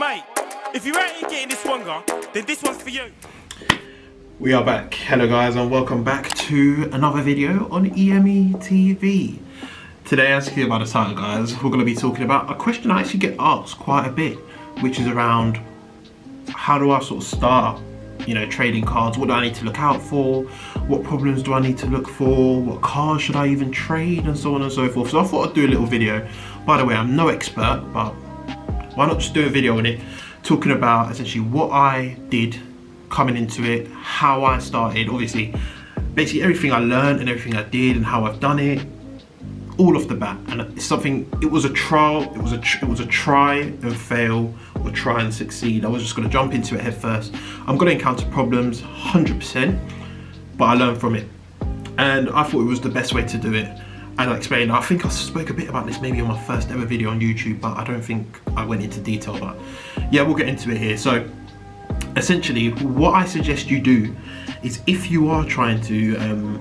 Mate, if you ain't getting this longer, then this one's for you. We are back. Hello guys, and welcome back to another video on EME TV. Today, as you can see by the title guys, we're going to be talking about a question I actually get asked quite a bit, which is around how do I sort of start, trading cards? What do I need to look out for? What problems do I need to look for? What cars should I even trade? And so on and so forth. So I thought I'd do a little video. By the way, I'm no expert, but why not just do a video on it, talking about essentially what I did coming into it, how I started, obviously, basically everything I learned and everything I did and how I've done it, all off the bat. And it's something, it was a trial, it was a try and fail or try and succeed. I was just gonna jump into it head first. I'm gonna encounter problems 100%, but I learned from it. And I thought it was the best way to do it. And I explained, I think I spoke a bit about this maybe on my first ever video on YouTube, but I don't think I went into detail, but yeah, we'll get into it here. So essentially, what I suggest you do is if you are trying to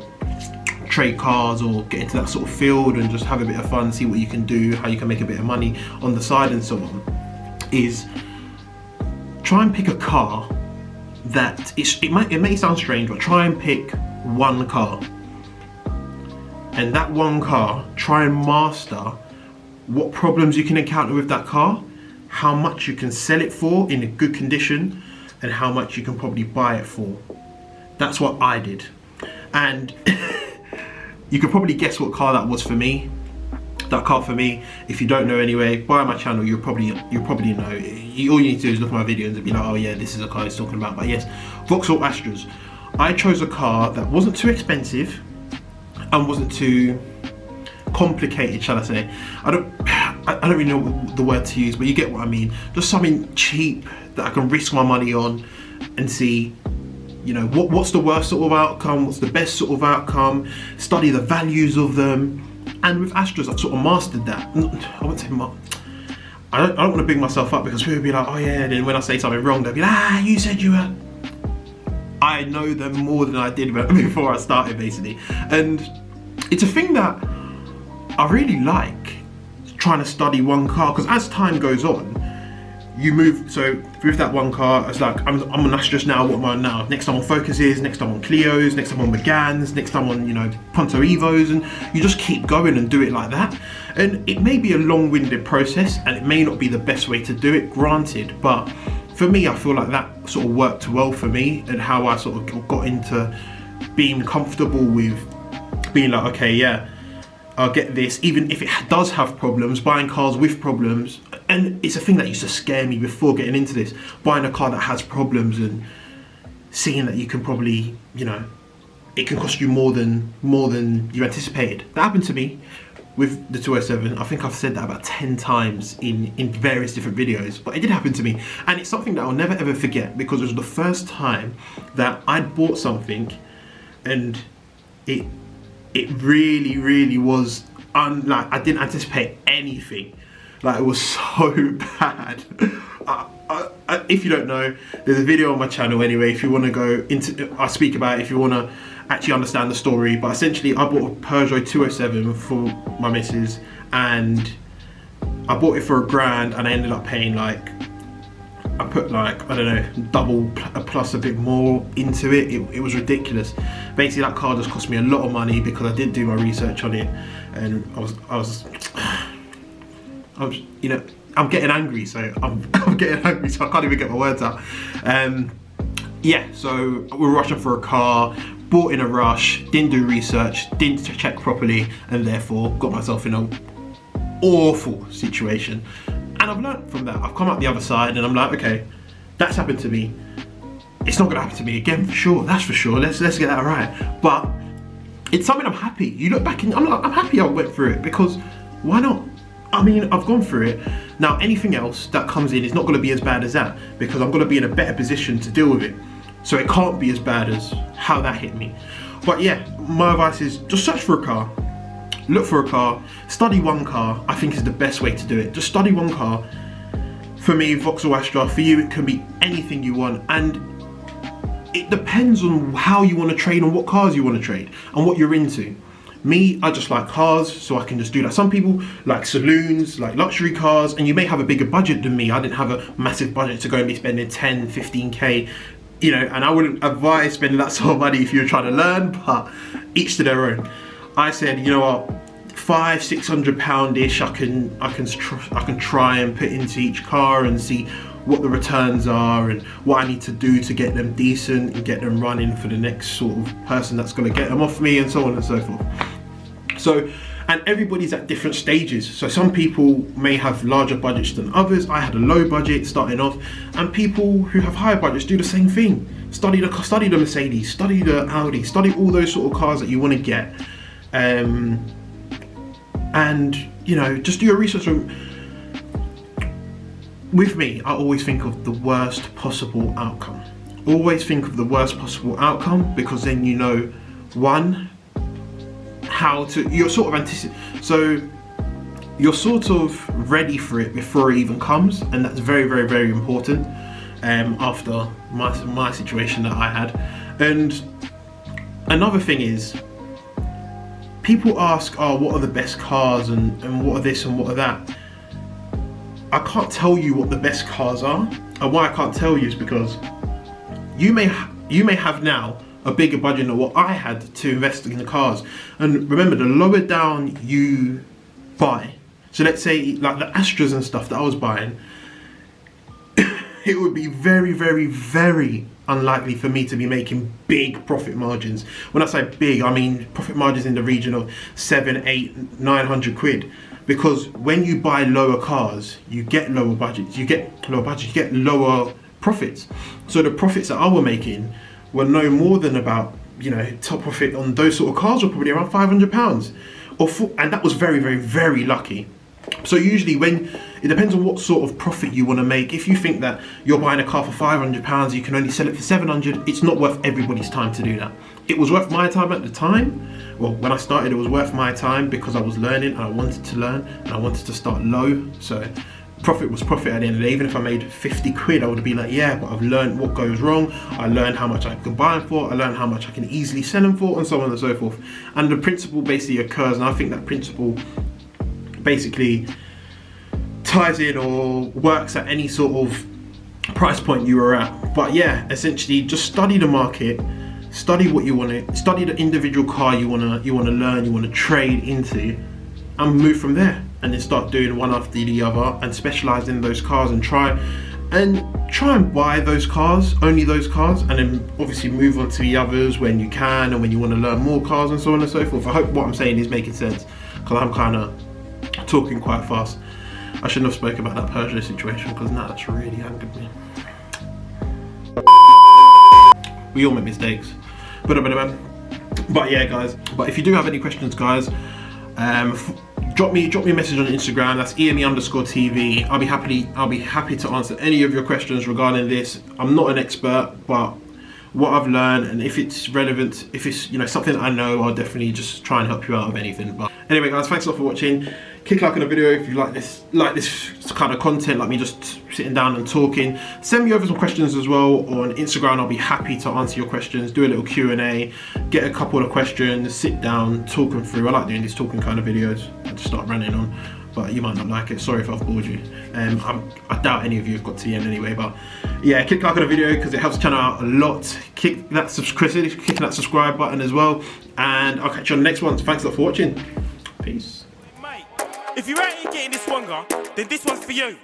trade cards or get into that sort of field and just have a bit of fun, see what you can do, how you can make a bit of money on the side and so on, is try and pick a car that it may sound strange, but try and pick one car. And that one car, try and master what problems you can encounter with that car, how much you can sell it for in a good condition, and how much you can probably buy it for. That's what I did. And you could probably guess what car that was for me. That car for me, if you don't know anyway, by my channel, you'll probably know. All you need to do is look at my videos and be like, oh yeah, this is a car he's talking about. But yes, Vauxhall Astras. I chose a car that wasn't too expensive and wasn't too complicated, shall I say. I don't really know the word to use, but you get what I mean. Just something cheap that I can risk my money on and see, what's the worst sort of outcome, what's the best sort of outcome, study the values of them. And with Astras, I've sort of mastered that. I wouldn't say I don't want to big myself up, because people will be like, oh yeah, and then when I say something wrong, they'll be like, you said you were. I know them more than I did before I started, basically. And it's a thing that I really like, trying to study one car, because as time goes on, you move. So with that one car, it's like I'm on Astras now. What am I on now? Next I'm on Focuses, next I'm on Clios, next I'm on Meganes, next I'm on Punto Evos, and you just keep going and do it like that. And it may be a long-winded process, and it may not be the best way to do it, granted, but for me, I feel like that sort of worked well for me, and how I sort of got into being comfortable with being like, okay, yeah, I'll get this, even if it does have problems, buying cars with problems. And it's a thing that used to scare me before getting into this, buying a car that has problems and seeing that you can probably, it can cost you more than you anticipated. That happened to me with the 207. I think I've said that about 10 times in various different videos, but it did happen to me. And it's something that I'll never ever forget, because it was the first time that I'd bought something and it really, really was I didn't anticipate anything. Like, it was so bad. If you don't know, there's a video on my channel anyway, if you want to go into, I speak about it if you want to actually understand the story. But essentially, I bought a Peugeot 207 for my missus, and I bought it for £1,000, and I ended up paying I put I don't know, double plus a bit more into it. It was ridiculous. Basically, that car just cost me a lot of money because I didn't do my research on it, and I'm getting angry, so I'm getting angry, so I can't even get my words out. Yeah, so we're rushing for a car, bought in a rush, didn't do research, didn't check properly, and therefore got myself in an awful situation. And I've learned from that. I've come out the other side, and I'm like, okay, that's happened to me. It's not gonna happen to me again, for sure. That's for sure. Let's get that right. But it's something I'm happy. You look back and I'm happy I went through it, because why not? I mean, I've gone through it. Now, anything else that comes in is not gonna be as bad as that, because I'm gonna be in a better position to deal with it. So it can't be as bad as how that hit me. But yeah, my advice is just search for a car. Look for a car, study one car, I think is the best way to do it. Just study one car. For me, Vauxhall Astra. For you, it can be anything you want. And it depends on how you want to trade and what cars you want to trade and what you're into. Me, I just like cars, so I can just do that. Some people like saloons, like luxury cars, and you may have a bigger budget than me. I didn't have a massive budget to go and be spending 10, 15K, you know, and I wouldn't advise spending that sort of money if you're trying to learn, but each to their own. I said, you know what, £500-600-ish, I can try and put into each car and see what the returns are and what I need to do to get them decent and get them running for the next sort of person that's going to get them off me, and so on and so forth. So, and everybody's at different stages. So some people may have larger budgets than others. I had a low budget starting off, and people who have higher budgets do the same thing. Study the Mercedes, study the Audi, study all those sort of cars that you want to get. And, you know, just do your research. With me, I always think of the worst possible outcome. Always think of the worst possible outcome, because then you know, one, you're sort of so you're sort of ready for it before it even comes, and that's very, very, very important. After my situation that I had. And another thing is, people ask, oh, what are the best cars and what are this and what are that? I can't tell you what the best cars are, and why I can't tell you is because you may have now a bigger budget than what I had to invest in the cars. And remember, the lower down you buy, so let's say like the Astras and stuff that I was buying, it would be very, very, very unlikely for me to be making big profit margins. When I say big, I mean profit margins in the region of 700, 800, 900 quid. Because when you buy lower cars, you get lower budgets, you get lower profits. So the profits that I was making were no more than about, you know, top profit on those sort of cars were probably around £500, and that was very, very, very lucky. So usually it depends on what sort of profit you want to make. If you think that you're buying a car for £500, you can only sell it for 700, it's not worth everybody's time to do that. It was worth my time at the time. Well, when I started, it was worth my time because I was learning and I wanted to learn and I wanted to start low. So profit was profit at the end of the day. Even if I made 50 quid, I would be like, yeah, but I've learned what goes wrong. I learned how much I can buy them for. I learned how much I can easily sell them for, and so on and so forth. And the principle basically occurs, and I think that principle basically ties in or works at any sort of price point you are at. But yeah, essentially just study the market, study what you want to, study the individual car you want to learn, you want to trade into, and move from there. And then start doing one after the other and specialize in those cars and try and buy those cars, only those cars, and then obviously move on to the others when you can and when you want to learn more cars and so on and so forth. I hope what I'm saying is making sense, because I'm kind of talking quite fast. I shouldn't have spoken about that Peugeot situation, because now that's really angered me. We all make mistakes. But yeah, guys. But if you do have any questions, guys, drop me a message on Instagram. That's EME_TV. I'll be happy to answer any of your questions regarding this. I'm not an expert, but what I've learned, and if it's relevant, if it's, you know, something I know, I'll definitely just try and help you out with anything. But anyway, guys, thanks a lot for watching. Click like on the video if you like this kind of content, like me just sitting down and talking. Send me over some questions as well on Instagram. I'll be happy to answer your questions, do a little Q&A, get a couple of questions, sit down, talk them through. I like doing these talking kind of videos. I just start running on, but you might not like it. Sorry if I've bored you. I doubt any of you have got to the end anyway, but yeah, click like on the video because it helps the channel out a lot. Click that subscribe button as well, and I'll catch you on the next one. Thanks a lot for watching. Peace. Mate, if you're out here getting this wonga, then this one's for you.